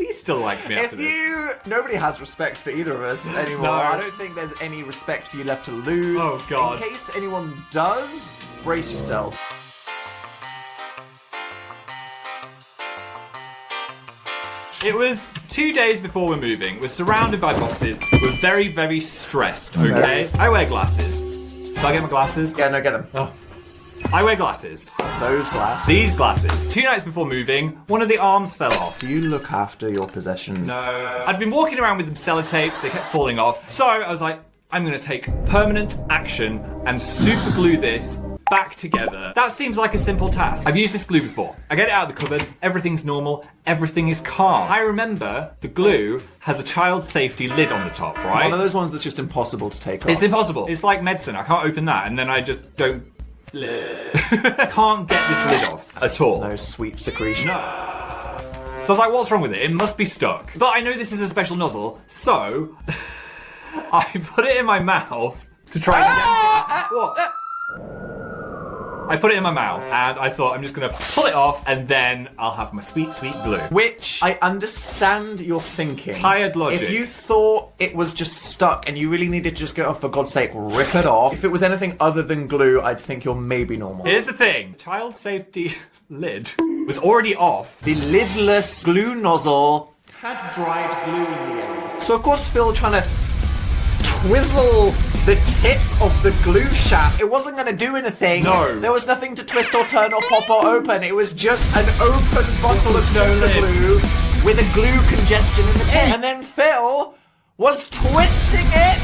please still like me after this. Nobody has respect for either of us anymore. No. I don't think there's any respect for you left to lose. Oh, God. In case anyone does, brace yourself. It was 2 days before we're moving. We're surrounded by boxes. We're very, very stressed, okay? Yes. I wear glasses. Shall I get my glasses? Yeah, no, get them. Oh. I wear glasses. Those glasses. These glasses. 2 nights before moving, one of the arms fell off. You look after your possessions. No. I'd been walking around with them sellotape. They kept falling off. So I was like, I'm going to take permanent action and super glue this back together. That seems like a simple task. I've used this glue before. I get it out of the cupboard, everything's normal, everything is calm. I remember the glue has a child safety lid on the top, right? One of those ones that's just impossible to take off. It's impossible. It's like medicine. I can't open that and then I just don't... can't get this lid off at all. No sweet secretion. No. So I was like, what's wrong with it? It must be stuck. But I know this is a special nozzle, so I put it in my mouth to try and get... What? I put it in my mouth and I thought I'm just gonna pull it off and then I'll have my sweet, sweet glue. Which, I understand your thinking. Tired logic. If you thought it was just stuck and you really needed to just go, oh, for God's sake, rip it off. If it was anything other than glue, I'd think you're maybe normal. Here's the thing. Child safety lid was already off. The lidless glue nozzle had dried glue in the end. So of course Phil trying to twizzle the tip of the glue shaft. It wasn't going to do anything. No. There was nothing to twist or turn or pop or open. It was just an open bottle of No super lid. glue with a glue congestion in the tip. And then Phil was twisting it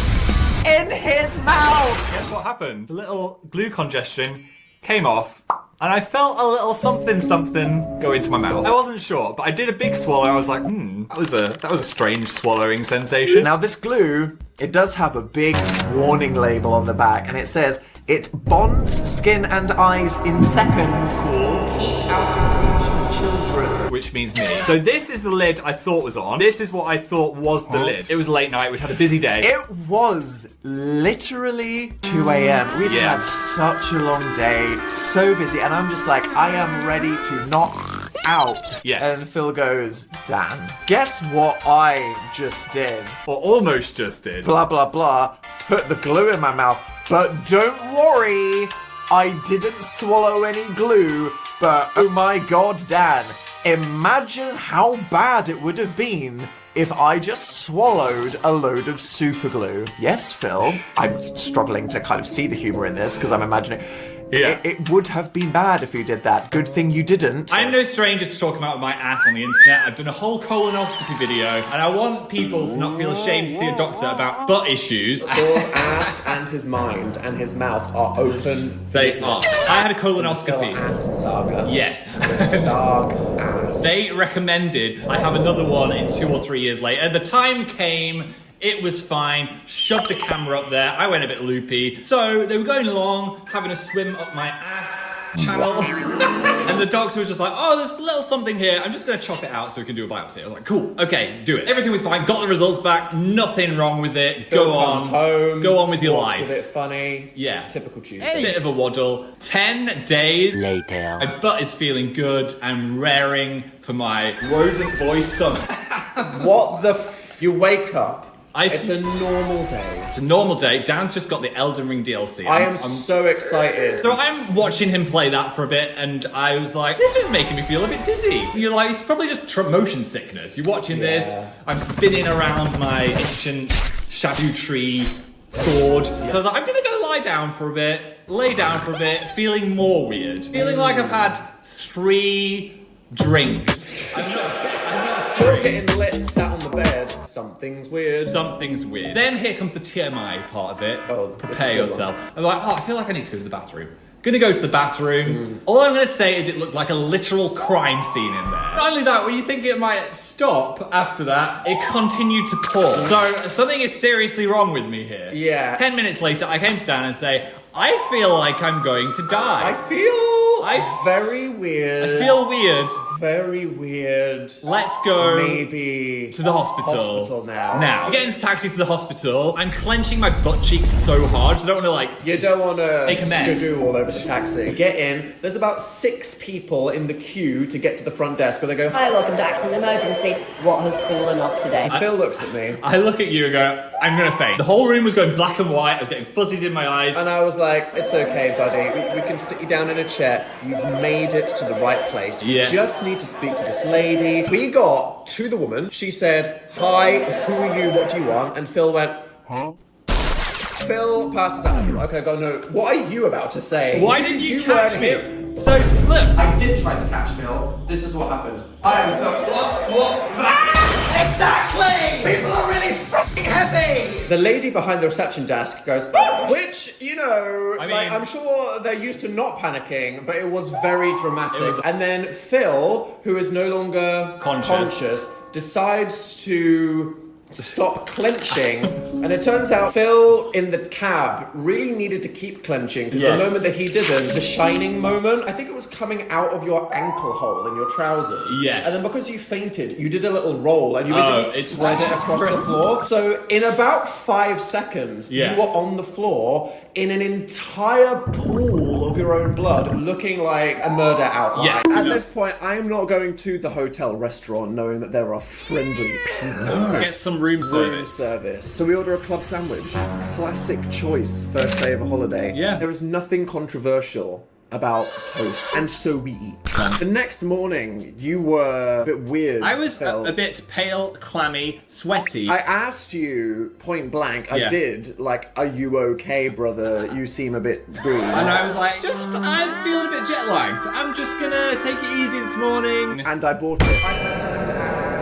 in his mouth. Guess what happened? The little glue congestion came off and I felt a little something go into my mouth. I wasn't sure, but I did a big swallow. I was like, that was a strange swallowing sensation. Now this glue, it does have a big warning label on the back, and it says, it bonds skin and eyes in seconds. Keep out of reach of children. Which means me. So this is the lid I thought was on. This is what I thought was the lid. It was late night, we'd had a busy day. It was literally 2 a.m. We'd had such a long day, so busy, and I'm just like, I am ready to knock out. Yes. And Phil goes, Dan, guess what I just did? Or almost just did. Blah, blah, blah. Put the glue in my mouth. But don't worry, I didn't swallow any glue. But oh my God, Dan, imagine how bad it would have been if I just swallowed a load of super glue. Yes, Phil, I'm struggling to kind of see the humor in this because I'm imagining... Yeah. It would have been bad if you did that. Good thing you didn't. I'm no stranger to talking about my ass on the internet. I've done a whole colonoscopy video, and I want people to not feel ashamed to see a doctor about butt issues. Thor's ass and his mind and his mouth are open. They are. I had a colonoscopy. Ass saga. Yes. The saga ass. They recommended I have another one in 2 or 3 years later. The time came. It was fine, shoved a camera up there, I went a bit loopy. So they were going along, having a swim up my ass channel. And the doctor was just like, oh, there's a little something here. I'm just gonna chop it out so we can do a biopsy. I was like, cool, okay, do it. Everything was fine, got the results back, nothing wrong with it. Phil comes home, go on with your walks life. a bit funny. Yeah. Typical Tuesday. Bit of a waddle. 10 days later. My butt is feeling good. I'm raring for my rodent boy summer. What the You wake up. It's a normal day. It's a normal day. Dan's just got the Elden Ring DLC. I am so excited. So I'm watching him play that for a bit, and I was like, this is making me feel a bit dizzy. You're like, it's probably just motion sickness. You're watching this, I'm spinning around my ancient shadow tree sword. So I was like, I'm gonna go lie down for a bit, lay down for a bit, feeling more weird. Feeling like I've had 3 drinks. I'm not getting lit, sat on the bed. Something's weird. Something's weird. Then here comes the TMI part of it. Oh, prepare yourself. I'm like, I feel like I need to go to the bathroom. Gonna go to the bathroom. All I'm gonna say is it looked like a literal crime scene in there. Not only that, when you think it might stop after that, it continued to pour. So something is seriously wrong with me here. Yeah. 10 minutes later, I came to Dan and say, I feel like I'm going to die. I feel Very weird. I feel weird. Very weird. Let's go maybe to the hospital. Hospital now. Now, getting a taxi to the hospital. I'm clenching my butt cheeks so hard, so I don't want to like. You don't want to make a mess. skidoo all over the taxi. Get in. There's about 6 people in the queue to get to the front desk where they go, Hi, welcome to Accident Emergency. What has fallen off today? Phil looks at me. I look at you and go, I'm gonna faint. The whole room was going black and white. I was getting fuzzies in my eyes. And I was like, it's okay, buddy. We can sit you down in a chair. You've made it to the right place. You just need to speak to this lady. We got to the woman. She said, hi, who are you? What do you want? And Phil went, huh? Phil passes out. Okay, go, no. What are you about to say? Why didn't you catch me? Here. So, look. I did try to catch Phil. This is what happened. I am so... What? Ah! Exactly! People are really fucking heavy! The lady behind the reception desk goes, "Ah!" Which, you know, I mean, like, I'm sure they're used to not panicking, but it was very dramatic. And then Phil, who is no longer conscious decides to stop clenching, and it turns out Phil in the cab really needed to keep clenching because the moment that he didn't, the shining moment, I think it was coming out of your ankle hole in your trousers. Yes. And then because you fainted, you did a little roll and you basically spread it across the floor. So in about 5 seconds, you were on the floor in an entire pool of your own blood, looking like a murder outline. Yeah. At this point, I am not going to the hotel restaurant knowing that there are friendly people. Get some room service. So we order a club sandwich. Classic choice, first day of a holiday. Yeah. There is nothing controversial about toast, and so we eat. The next morning, you were a bit weird. I was Phil. a bit pale, clammy, sweaty. I asked you point blank, I did, like, are you okay, brother? You seem a bit green. And I was like, I'm feeling a bit jet lagged. I'm just gonna take it easy this morning. And I bought it.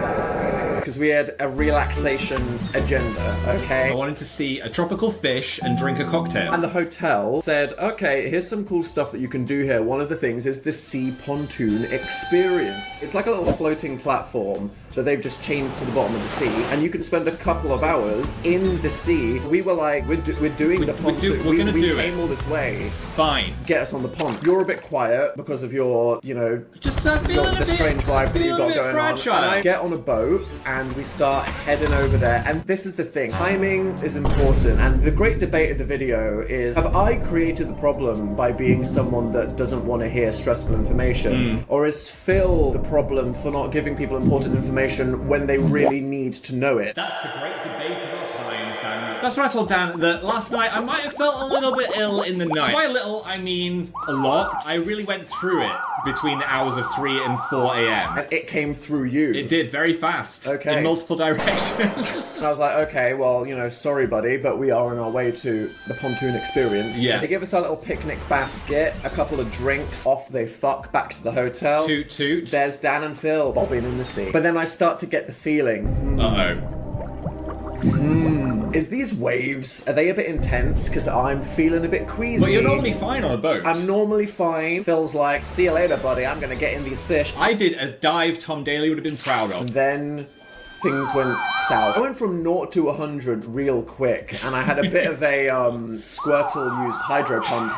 Because we had a relaxation agenda, okay? I wanted to see a tropical fish and drink a cocktail. And the hotel said, okay, here's some cool stuff that you can do here. One of the things is the sea pontoon experience. It's like a little floating platform that they've just chained to the bottom of the sea, and you can spend a couple of hours in the sea. We were like, we're doing the pontoon. We're gonna do it. We came all this way. Fine. Get us on the pond. You're a bit quiet because of your, you know, just feeling the strange vibe that you've got going fragile. on. And I get on a boat and we start heading over there. And this is the thing. Timing is important. And the great debate of the video is, have I created the problem by being someone that doesn't want to hear stressful information? Or is Phil the problem for not giving people important information when they really need to know it? That's the great debate of our times, Dan. That's what I told Dan, that last night I might have felt a little bit ill in the night. By little, I mean a lot. I really went through it between the hours of 3 and 4 a.m. And it came through you. It did, very fast. Okay. In multiple directions. And I was like, okay, well, you know, sorry, buddy, but we are on our way to the pontoon experience. Yeah. They give us our little picnic basket, a couple of drinks, off they fuck, back to the hotel. Toot toot. There's Dan and Phil bobbing in the sea. But then I start to get the feeling, is these waves, are they a bit intense? Because I'm feeling a bit queasy. But you're normally fine on a boat. I'm normally fine. Phil's like, see you later, buddy, I'm gonna get in these fish. I did a dive Tom Daly would have been proud of. And then things went south. I went from 0 to 100 real quick, and I had a bit of a Squirtle-used hydro pump.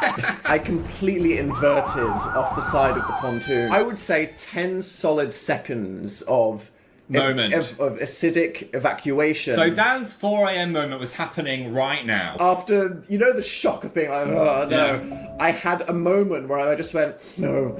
I completely inverted off the side of the pontoon. I would say 10 solid seconds of acidic evacuation. So Dan's 4 a.m. moment was happening right now. After, you know, the shock of being like, oh no, I had a moment where I just went, no,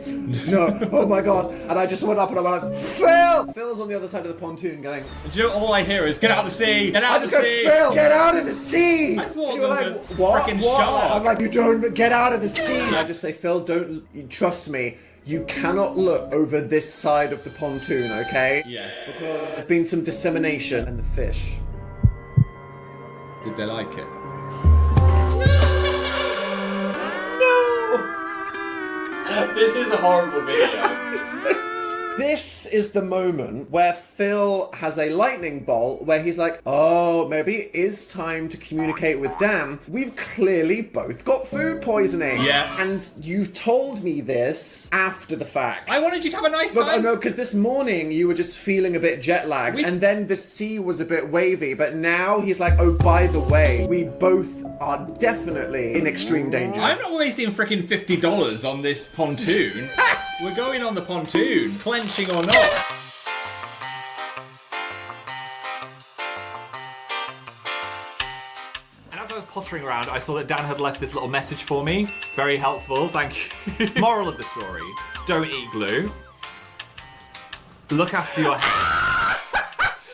oh my god, and I just went up and I went like, Phil! Phil's on the other side of the pontoon going, Do you know all I hear is, get out of the sea, get out of the sea! Phil, get out of the sea! I thought you were there like, was a what? freaking What? shark. I'm like, you don't get out of the sea! I just say, Phil, don't, trust me, you cannot look over this side of the pontoon, okay? Yes. Because there's been some dissemination and the fish. Did they like it? No! This is a horrible video. This is the moment where Phil has a lightning bolt where he's like, oh, maybe it is time to communicate with Dan. We've clearly both got food poisoning. Yeah. And you've told me this after the fact. I wanted you to have a nice But time. no, because this morning you were just feeling a bit jet lagged, and then the sea was a bit wavy, but now he's like, oh, by the way, we both are definitely in extreme danger. I'm not wasting frickin' $50 on this pontoon. We're going on the pontoon, clenching or not. And as I was pottering around, I saw that Dan had left this little message for me. Very helpful, thank you. Moral of the story, don't eat glue. Look after your health.